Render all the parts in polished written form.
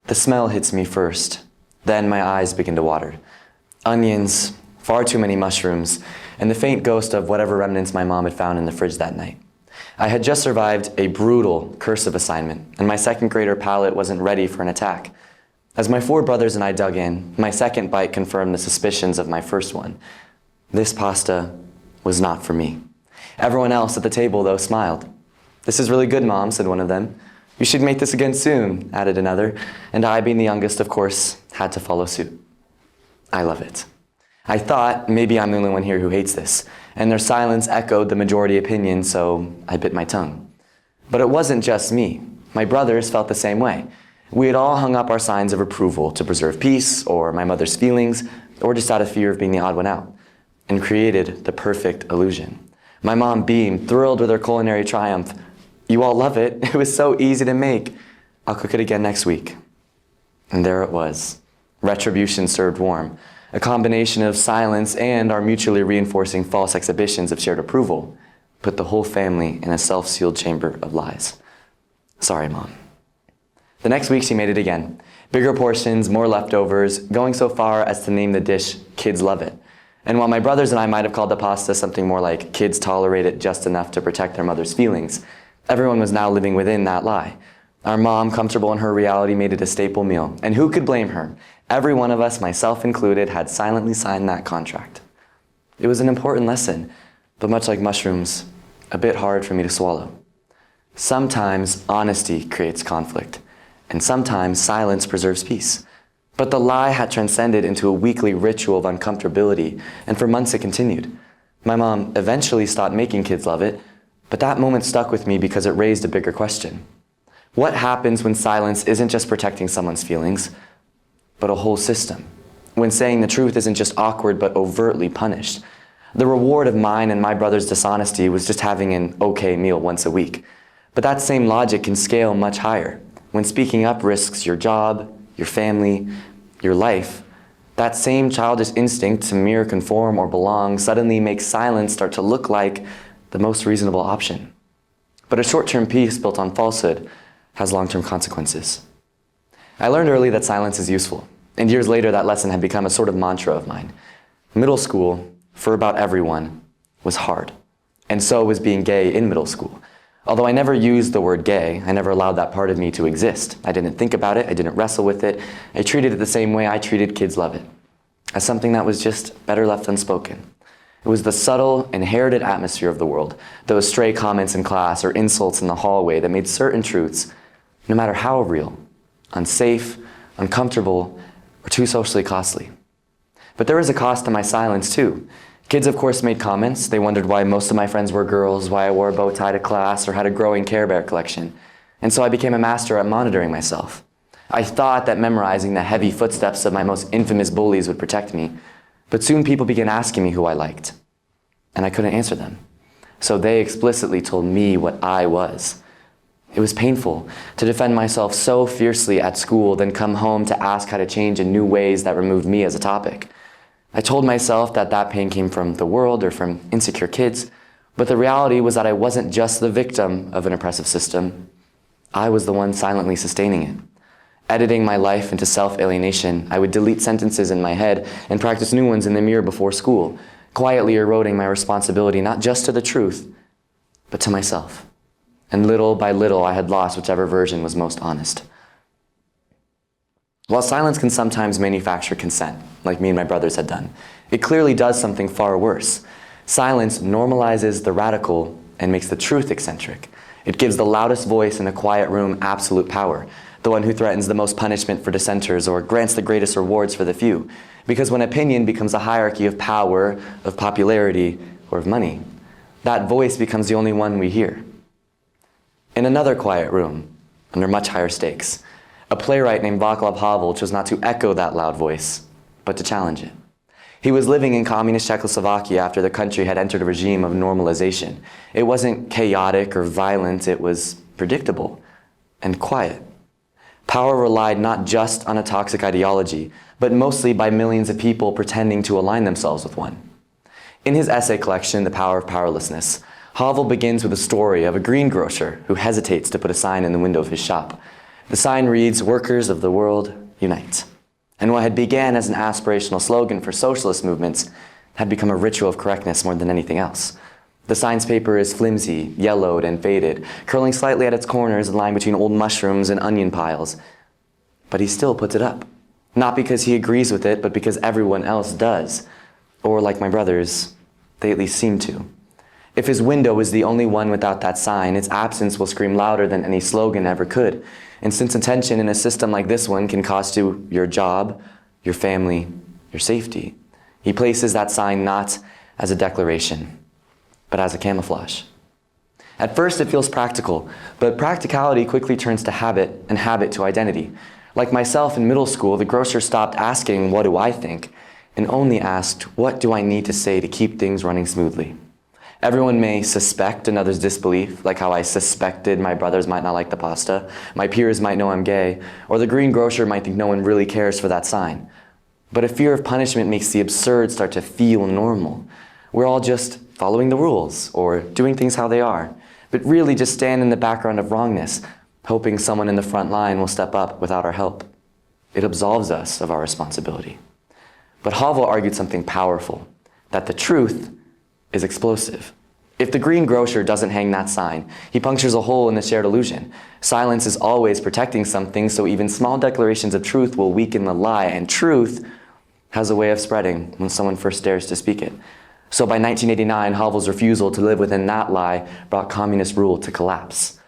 The smell hits me first. Then my eyes begin to water. Onions, far too many mushrooms, and the faint ghost of whatever remnants my mom had found in the fridge that night. I had just survived a brutal cursive assignment, and my second grader palate wasn't ready for an attack. As my 4 brothers and I dug in, my second bite confirmed the suspicions of my first one. This pasta was not for me. Everyone else at the table, though, smiled. "This is really good, Mom," said one of them. "You should make this again soon," added another, and I, being the youngest, of course, had to follow suit. I love it. I thought maybe I'm the only one here who hates this, and their silence echoed the majority opinion, so I bit my tongue. But it wasn't just me. My brothers felt the same way. We had all hung up our signs of approval to preserve peace, or my mother's feelings, or just out of fear of being the odd one out, and created the perfect illusion. My mom beamed, thrilled with her culinary triumph. "You all love it. It was so easy to make. I'll cook it again next week." And there it was. Retribution served warm. A combination of silence and our mutually reinforcing false exhibitions of shared approval put the whole family in a self-sealed chamber of lies. Sorry, Mom. The next week she made it again. Bigger portions, more leftovers, going so far as to name the dish "Kids Love It." And while my brothers and I might have called the pasta something more like "Kids tolerate it just enough to protect their mother's feelings," everyone was now living within that lie. Our mom, comfortable in her reality, made it a staple meal. And who could blame her? Every one of us, myself included, had silently signed that contract. It was an important lesson, but much like mushrooms, a bit hard for me to swallow. Sometimes honesty creates conflict, and sometimes silence preserves peace. But the lie had transcended into a weekly ritual of uncomfortability, and for months it continued. My mom eventually stopped making Kids Love It, but that moment stuck with me because it raised a bigger question. What happens when silence isn't just protecting someone's feelings, but a whole system? When saying the truth isn't just awkward but overtly punished? The reward of mine and my brother's dishonesty was just having an okay meal once a week. But that same logic can scale much higher. When speaking up risks your job, your family, your life, that same childish instinct to mirror, conform, or belong suddenly makes silence start to look like the most reasonable option. But a short-term peace built on falsehood has long-term consequences. I learned early that silence is useful, and years later that lesson had become a sort of mantra of mine. Middle school, for about everyone, was hard, and so was being gay in middle school. Although I never used the word gay, I never allowed that part of me to exist. I didn't think about it, I didn't wrestle with it. I treated it the same way I treated Kids Love It, as something that was just better left unspoken. It was the subtle, inherited atmosphere of the world, those stray comments in class or insults in the hallway that made certain truths, no matter how real, unsafe, uncomfortable, or too socially costly. But there was a cost to my silence too. Kids, of course, made comments. They wondered why most of my friends were girls, why I wore a bow tie to class, or had a growing Care Bear collection. And so I became a master at monitoring myself. I thought that memorizing the heavy footsteps of my most infamous bullies would protect me. But soon people began asking me who I liked. And I couldn't answer them. So they explicitly told me what I was. It was painful to defend myself so fiercely at school, then come home to ask how to change in new ways that removed me as a topic. I told myself that that pain came from the world or from insecure kids, but the reality was that I wasn't just the victim of an oppressive system. I was the one silently sustaining it. Editing my life into self-alienation, I would delete sentences in my head and practice new ones in the mirror before school, quietly eroding my responsibility not just to the truth, but to myself. And little by little, I had lost whichever version was most honest. While silence can sometimes manufacture consent, like me and my brothers had done, it clearly does something far worse. Silence normalizes the radical and makes the truth eccentric. It gives the loudest voice in a quiet room absolute power, the one who threatens the most punishment for dissenters or grants the greatest rewards for the few. Because when opinion becomes a hierarchy of power, of popularity, or of money, that voice becomes the only one we hear. In another quiet room, under much higher stakes, a playwright named Václav Havel chose not to echo that loud voice, but to challenge it. He was living in communist Czechoslovakia after the country had entered a regime of normalization. It wasn't chaotic or violent, it was predictable and quiet. Power relied not just on a toxic ideology, but mostly by millions of people pretending to align themselves with one. In his essay collection, The Power of Powerlessness, Havel begins with a story of a greengrocer who hesitates to put a sign in the window of his shop. The sign reads, "Workers of the world, unite." And what had began as an aspirational slogan for socialist movements had become a ritual of correctness more than anything else. The sign's paper is flimsy, yellowed, and faded, curling slightly at its corners and lying between old mushrooms and onion piles. But he still puts it up. Not because he agrees with it, but because everyone else does. Or, like my brothers, they at least seem to. If his window is the only one without that sign, its absence will scream louder than any slogan ever could. And since attention in a system like this one can cost you your job, your family, your safety, he places that sign not as a declaration, but as a camouflage. At first it feels practical, but practicality quickly turns to habit, and habit to identity. Like myself in middle school, the grocer stopped asking, "What do I think?" and only asked, "What do I need to say to keep things running smoothly?" Everyone may suspect another's disbelief, like how I suspected my brothers might not like the pasta, my peers might know I'm gay, or the green grocer might think no one really cares for that sign. But a fear of punishment makes the absurd start to feel normal. We're all just following the rules, or doing things how they are, but really just stand in the background of wrongness, hoping someone in the front line will step up without our help. It absolves us of our responsibility. But Havel argued something powerful, that the truth is explosive. If the green grocer doesn't hang that sign, he punctures a hole in the shared illusion. Silence is always protecting something, so even small declarations of truth will weaken the lie, and truth has a way of spreading when someone first dares to speak it. So by 1989, Havel's refusal to live within that lie brought communist rule to collapse.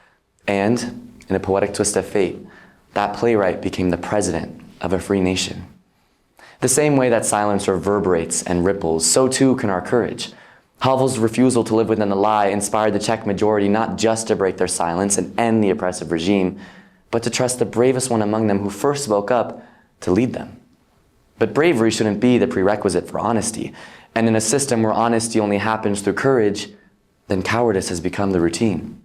And, in a poetic twist of fate, that playwright became the president of a free nation. The same way that silence reverberates and ripples, so too can our courage. Havel's refusal to live within the lie inspired the Czech majority not just to break their silence and end the oppressive regime, but to trust the bravest one among them who first spoke up to lead them. But bravery shouldn't be the prerequisite for honesty, and in a system where honesty only happens through courage, then cowardice has become the routine.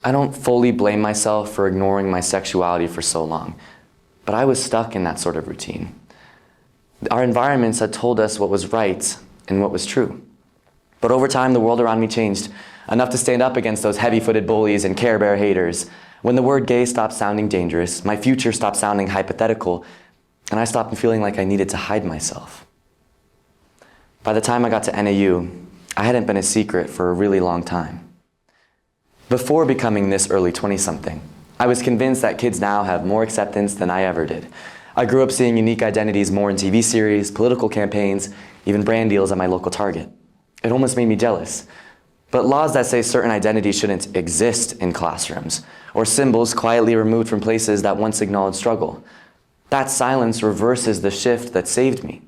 I don't fully blame myself for ignoring my sexuality for so long, but I was stuck in that sort of routine. Our environments had told us what was right and what was true. But over time, the world around me changed, enough to stand up against those heavy-footed bullies and Care Bear haters. When the word gay stopped sounding dangerous, my future stopped sounding hypothetical, and I stopped feeling like I needed to hide myself. By the time I got to NAU, I hadn't been a secret for a really long time. Before becoming this early 20-something, I was convinced that kids now have more acceptance than I ever did. I grew up seeing unique identities more in TV series, political campaigns, even brand deals at my local Target. It almost made me jealous. But laws that say certain identities shouldn't exist in classrooms, or symbols quietly removed from places that once acknowledged struggle, that silence reverses the shift that saved me.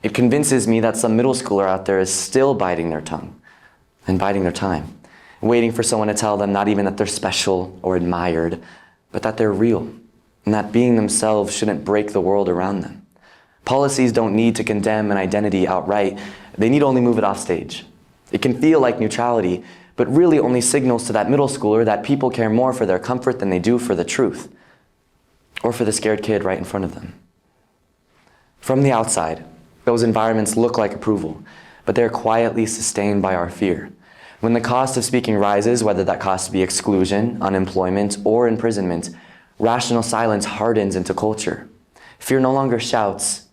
It convinces me that some middle schooler out there is still biting their tongue and biding their time, waiting for someone to tell them not even that they're special or admired, but that they're real, and that being themselves shouldn't break the world around them. Policies don't need to condemn an identity outright. They need only move it off stage. It can feel like neutrality, but really only signals to that middle schooler that people care more for their comfort than they do for the truth, or for the scared kid right in front of them. From the outside, those environments look like approval, but they're quietly sustained by our fear. When the cost of speaking rises, whether that cost be exclusion, unemployment, or imprisonment, rational silence hardens into culture. Fear no longer shouts,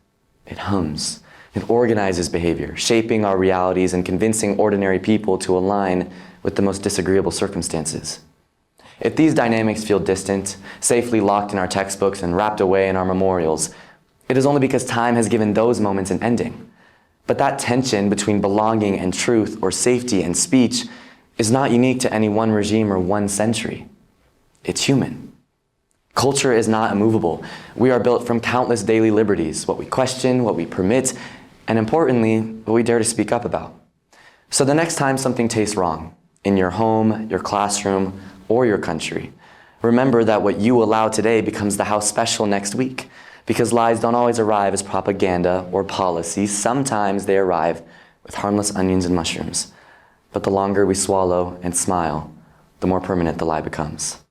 it hums. It organizes behavior, shaping our realities and convincing ordinary people to align with the most disagreeable circumstances. If these dynamics feel distant, safely locked in our textbooks and wrapped away in our memorials, it is only because time has given those moments an ending. But that tension between belonging and truth, or safety and speech, is not unique to any one regime or one century. It's human. Culture is not immovable. We are built from countless daily liberties, what we question, what we permit, and importantly, what we dare to speak up about. So the next time something tastes wrong, in your home, your classroom, or your country, remember that what you allow today becomes the house special next week, because lies don't always arrive as propaganda or policy. Sometimes they arrive with harmless onions and mushrooms. But the longer we swallow and smile, the more permanent the lie becomes.